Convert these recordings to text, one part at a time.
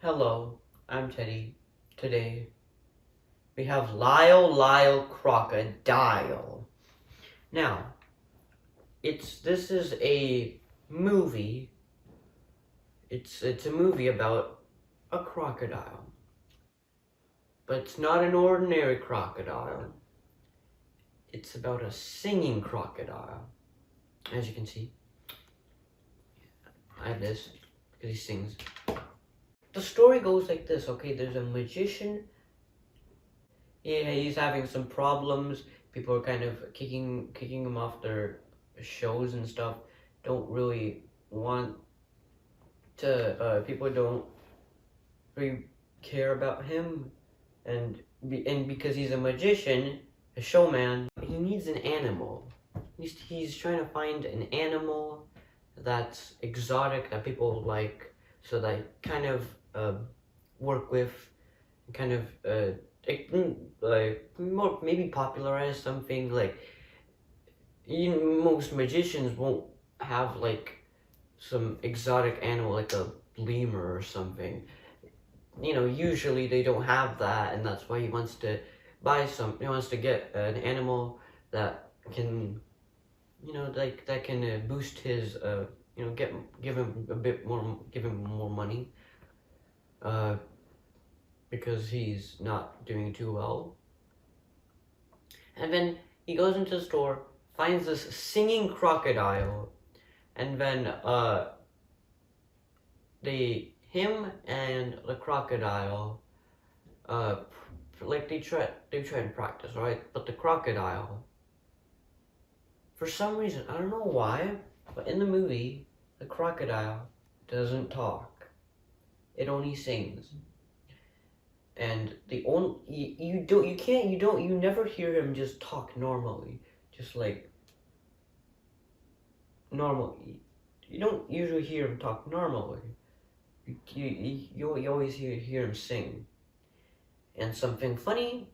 Hello, I'm Teddy. Today we have Lyle, Crocodile. Now, this is a movie. It's a movie about a crocodile. But it's not an ordinary crocodile. It's about a singing crocodile. As you can see, I have this because he sings. The story goes like this, okay? There's a magician. Yeah, he's having some problems. People are kind of kicking him off their shows and stuff. Don't really want to. People don't really care about him, and because he's a magician, a showman, he needs an animal. He's trying to find an animal that's exotic that people like, so they kind of work with, kind of more maybe popularize something. Like, most magicians won't have like some exotic animal like a lemur or something. Usually they don't have that, and that's why he wants to buy some. He wants to get an animal that can, that can boost his, give him a bit more, give him more money. Because he's not doing too well. And then he goes into the store, finds this singing crocodile, and then him and the crocodile, they try and practice, right? But the crocodile, for some reason, I don't know why, but in the movie, the crocodile doesn't talk. It only sings. And you never hear him just talk normally, just like normal. You don't usually hear him talk normally. You always hear him sing. And something funny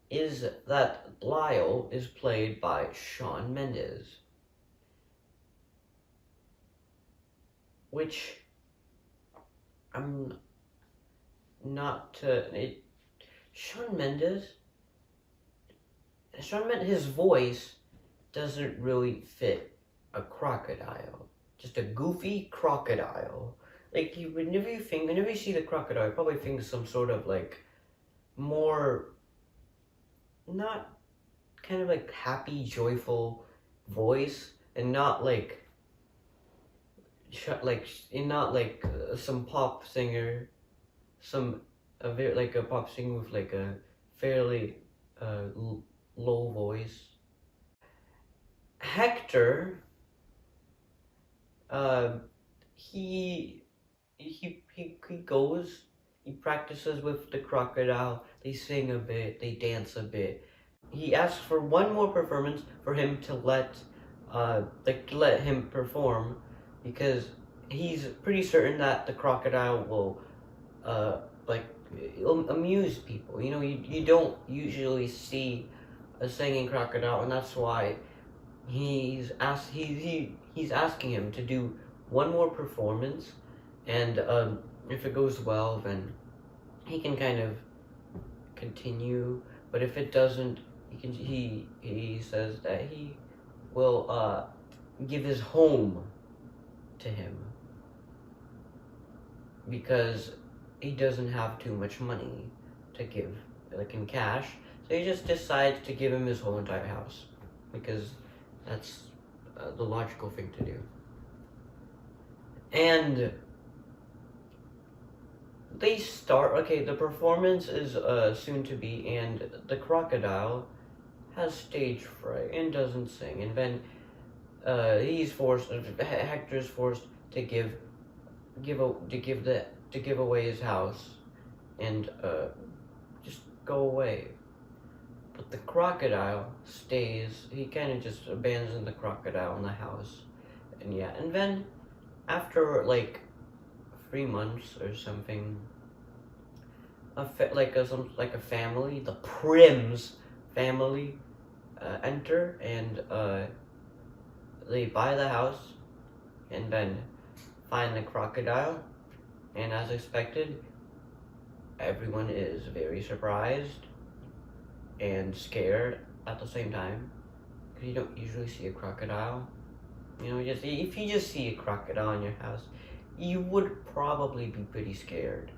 is that Lyle is played by Shawn Mendes, which I'm not Shawn Mendes, his voice doesn't really fit a crocodile. Just a goofy crocodile. Like, whenever you see the crocodile, you probably think of some sort of like more, not kind of like happy, joyful voice, and not like some pop singer. A pop singer with like a fairly low voice. Hector, he goes, he practices with the crocodile. They sing a bit, they dance a bit. He asks for one more performance for him to let him perform, because he's pretty certain that the crocodile will amuse people. You don't usually see a singing crocodile, and that's why he's asking him to do one more performance, and if it goes well, then he can kind of continue. But if it doesn't, he says that he will give his home to him, because he doesn't have too much money to give, like in cash. So he just decides to give him his whole entire house, because that's the logical thing to do. And they start, okay, the performance is soon to be, and the crocodile has stage fright and doesn't sing. And then Hector's forced to give away his house and just go away. But the crocodile stays. He kind of just abandons the crocodile in the house. And yeah, and then after like 3 months or something, a family, the Primms family, enter, and they buy the house, and then find the crocodile, And as expected, everyone is very surprised and scared at the same time. Because you don't usually see a crocodile. You know, just if you just see a crocodile in your house, you would probably be pretty scared.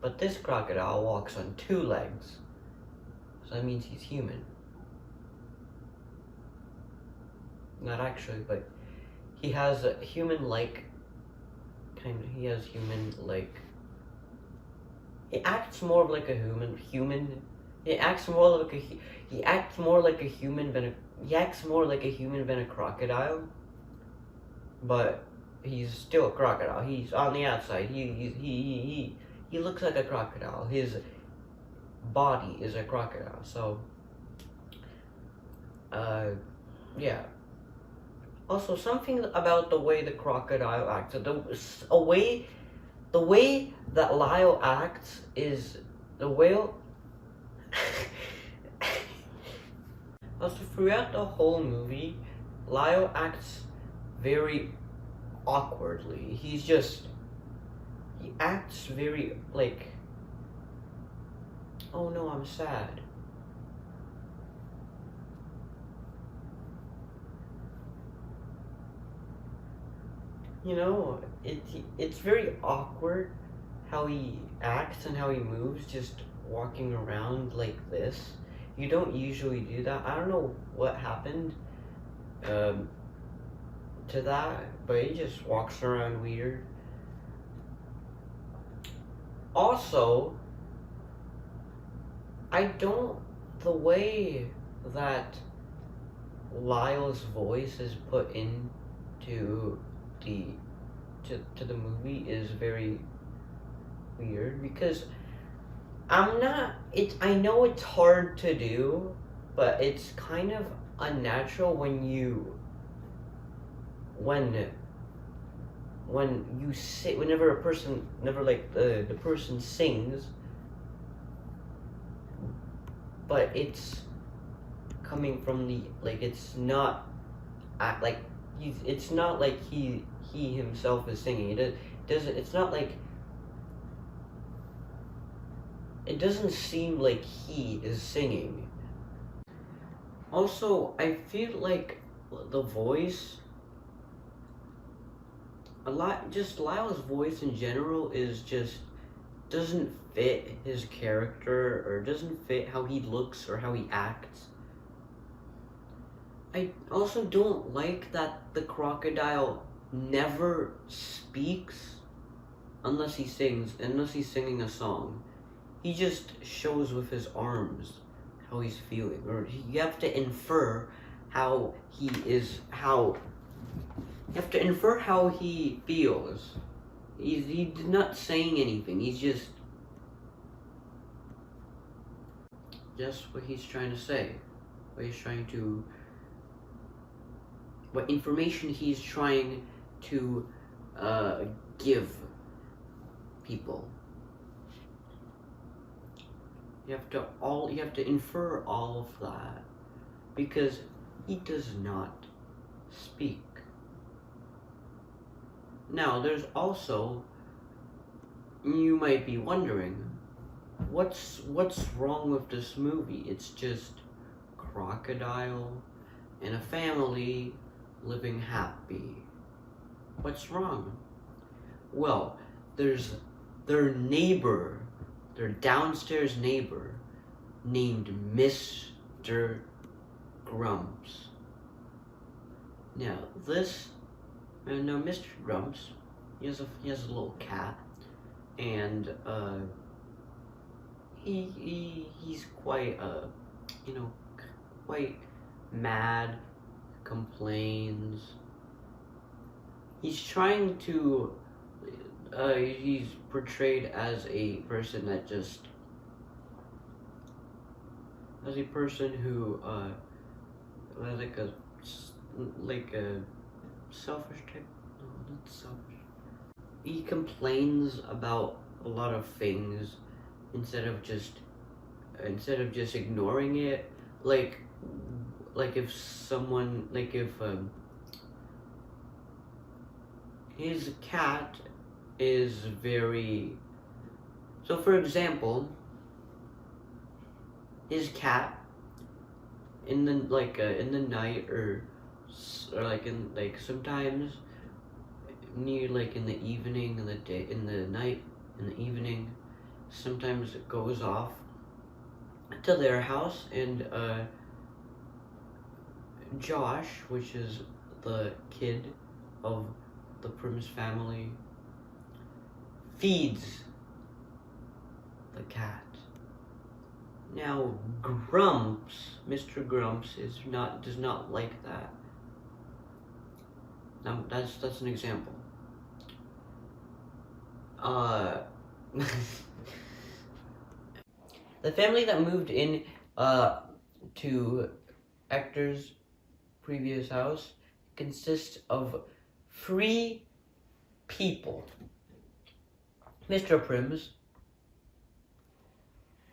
But this crocodile walks on 2 legs. So that means he's human. Not actually, but he has a human-like he has human-like. He acts more like a human. He acts more like a human than a crocodile. But he's still a crocodile. He's on the outside. He looks like a crocodile. His body is a crocodile. So, yeah. Also, something about the way the crocodile acts. The way that Lyle acts is the whale. Also, throughout the whole movie, Lyle acts very awkwardly. He acts very like, oh no, I'm sad. You know, it's very awkward how he acts and how he moves, just walking around like this. You don't usually do that. I don't know what happened to that, but he just walks around weird. Also, the way that Lyle's voice is put into the movie is very weird, because I know it's hard to do, but it's kind of unnatural whenever the person sings, but it's coming from it's not like he himself is singing. It doesn't seem like he is singing. Also, I feel like the voice, Lyle's voice in general doesn't fit his character, or doesn't fit how he looks or how he acts. I also don't like that the crocodile never speaks unless he's singing a song. He just shows with his arms how he's feeling, or you have to infer how he feels. He's not saying anything. He's just what he's trying to say. What information he's trying to give people. You have to infer all of that, because he does not speak. Now, there's also, you might be wondering, what's wrong with this movie? It's just crocodile and a family living happy. What's wrong? Well, there's their downstairs neighbor, named Mr. Grumps. Now, Mr. Grumps, he has a little cat, and he's quite quite mad, complains. He's trying to he's portrayed as a person that who like a selfish type. No, not selfish. He complains about a lot of things instead of just ignoring it. Like if his cat is very... So for example, his cat in the night or like in like sometimes near like in the evening, in the day, in the night, in the evening, sometimes it goes off to their house, and Josh, which is the kid of the Primms family, feeds the cat. Now Grumps, Mr. Grumps, does not like that. Now that's an example. The family that moved in to Hector's previous house consists of 3 people. Mr. Primms.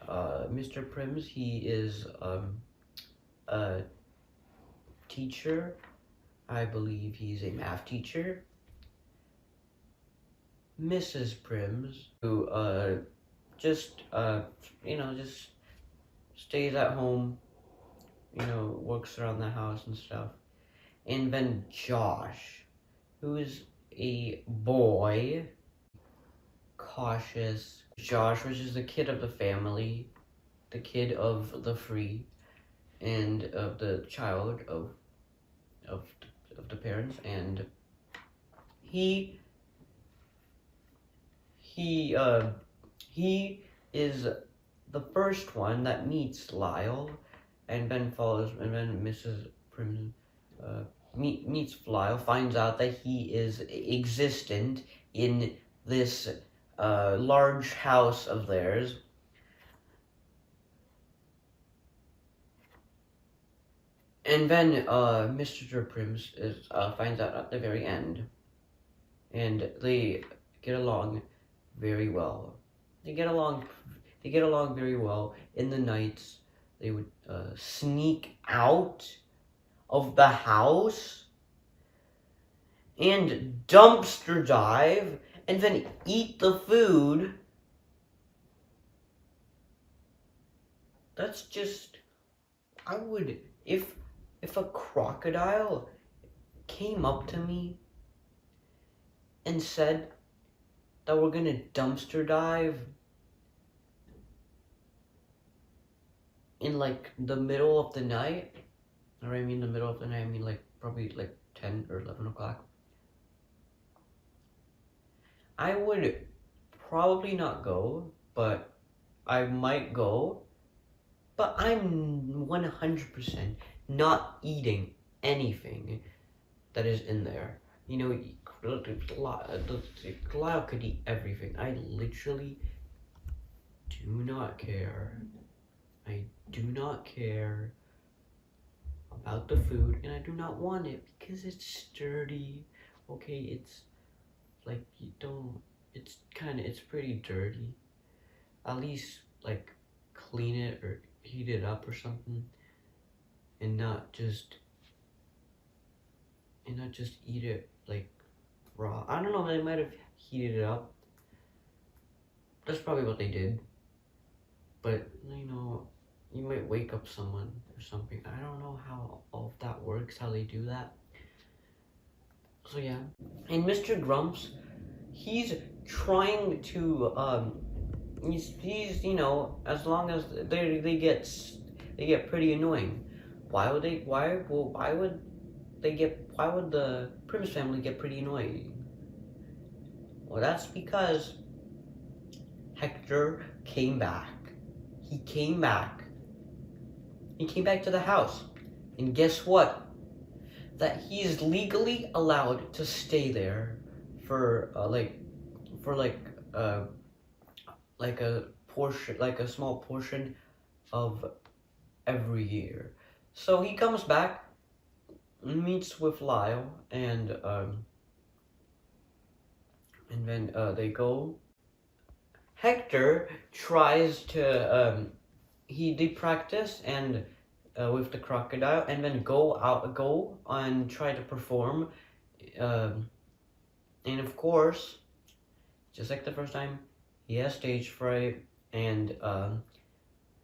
Mr. Primms, he is a teacher. I believe he's a math teacher. Mrs. Primms, who just stays at home, works around the house and stuff. And then Josh, who is a boy, cautious. Josh, which is the kid of the family, the kid of the free, and of the child of the parents, and he is the first one that meets Lyle, and then Mrs. Primm meets Lyle, finds out that he is existent in this large house of theirs. And then Mr. Primms finds out at the very end, and they get along very well. They get along very well. In the nights, they would sneak out of the house and dumpster dive, and then eat the food. That's just... I would... If a crocodile came up to me and said that we're gonna dumpster dive in like the middle of the night, or I mean the middle of the night, I mean like probably like 10 or 11 o'clock, I would probably not go, but I might go. But I'm 100% not eating anything that is in there. Lyle could eat everything. I literally do not care. I do not care about the food, and I do not want it because it's dirty. Okay, it's like it's pretty dirty. At least like clean it or heat it up or something, and not just eat it like raw. I don't know, they might have heated it up. That's probably what they did. But you might wake up someone or something. I don't know how all of that works, how they do that. So yeah. And Mr. Grumps, he's trying to he's as long as they get pretty annoying. Why would the Primms family get pretty annoying? Well, that's because Hector came back. He came back to the house, and guess what? That he is legally allowed to stay there for a small portion of every year. So he comes back, meets with Lyle, and then they go. Hector tries to they practice and with the crocodile, and then go and try to perform, and of course just like the first time, he has stage fright, and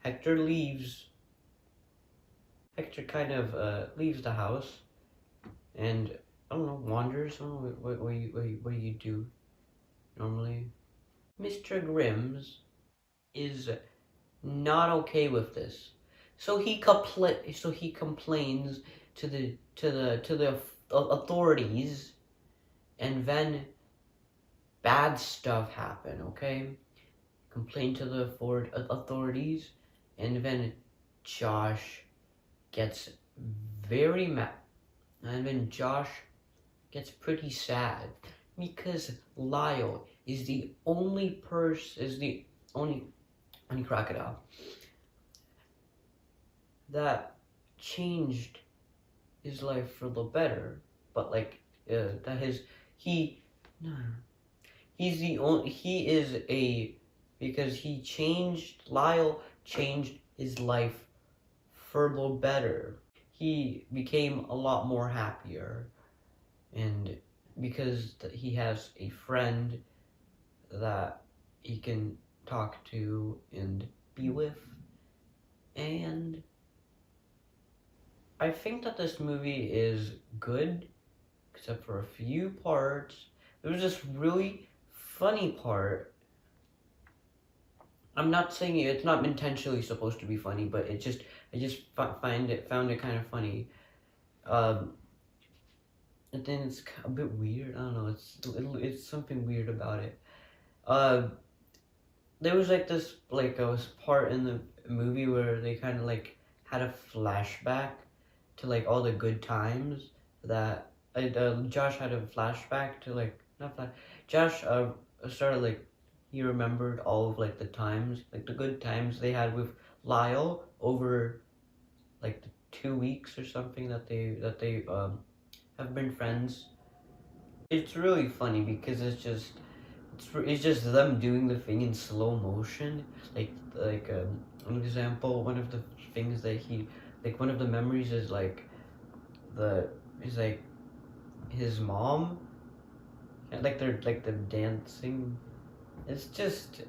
Hector leaves. Hector kind of leaves the house, and I don't know, wanders. I don't know what do you do normally. Mr. Grumps is not okay with this, so he complains to the authorities, and then bad stuff happen. Okay, complain to the authorities, and then Josh gets very mad, and then Josh gets pretty sad because Lyle is the only crocodile that changed his life for the better. But like because Lyle changed his life for the better. He became a lot more happier, and because he has a friend that he can talk to and be with. And I think that this movie is good, except for a few parts. There was this really funny part. I'm not saying it's not intentionally supposed to be funny, but I just found it kind of funny. And then it's a bit weird. I don't know. It's something weird about it. There was like this part in the movie where they kind of like had a flashback to like all the good times that Josh had a flashback to like not flash. Josh started like he remembered all of like the times, like the good times they had with Lyle over like the 2 weeks or something that they have been friends. It's really funny because it's just them doing the thing in slow motion. Like an example, one of the things that one of the memories is like his mom, and like they're dancing. It's just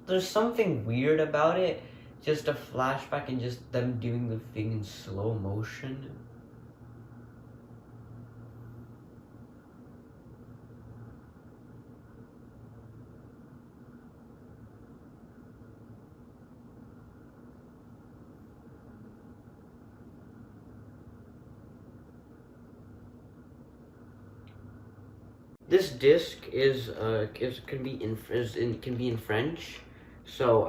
there's something weird about it. Just a flashback and just them doing the thing in slow motion. This disc can be in French, so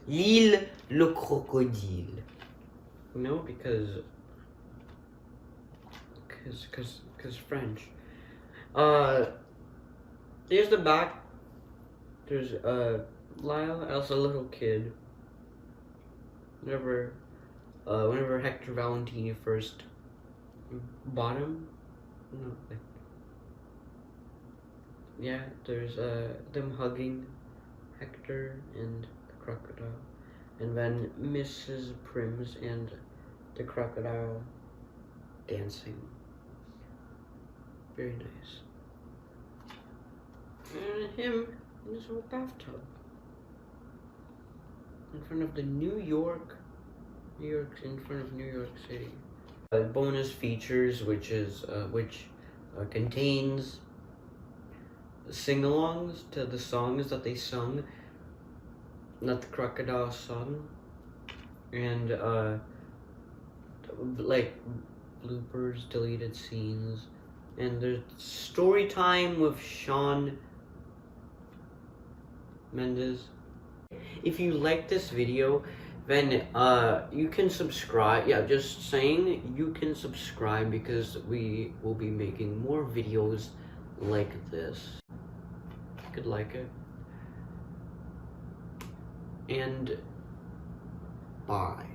Lyle le Crocodile. No, because French. Here's the back. There's Lyle as a little kid. Whenever Hector Valentini first bought him. No, like. Yeah, there's them hugging Hector and the crocodile, and then Mrs. Primms and the crocodile dancing. Very nice. And him in his little bathtub in front of the New York City. Bonus features, which contains sing-alongs to the songs that they sung, that the crocodile sung, and like bloopers, deleted scenes, and there's story time with Shawn Mendes. If you like this video, then you can subscribe. Yeah, just saying, you can subscribe because we will be making more videos like this. You could like it. And bye.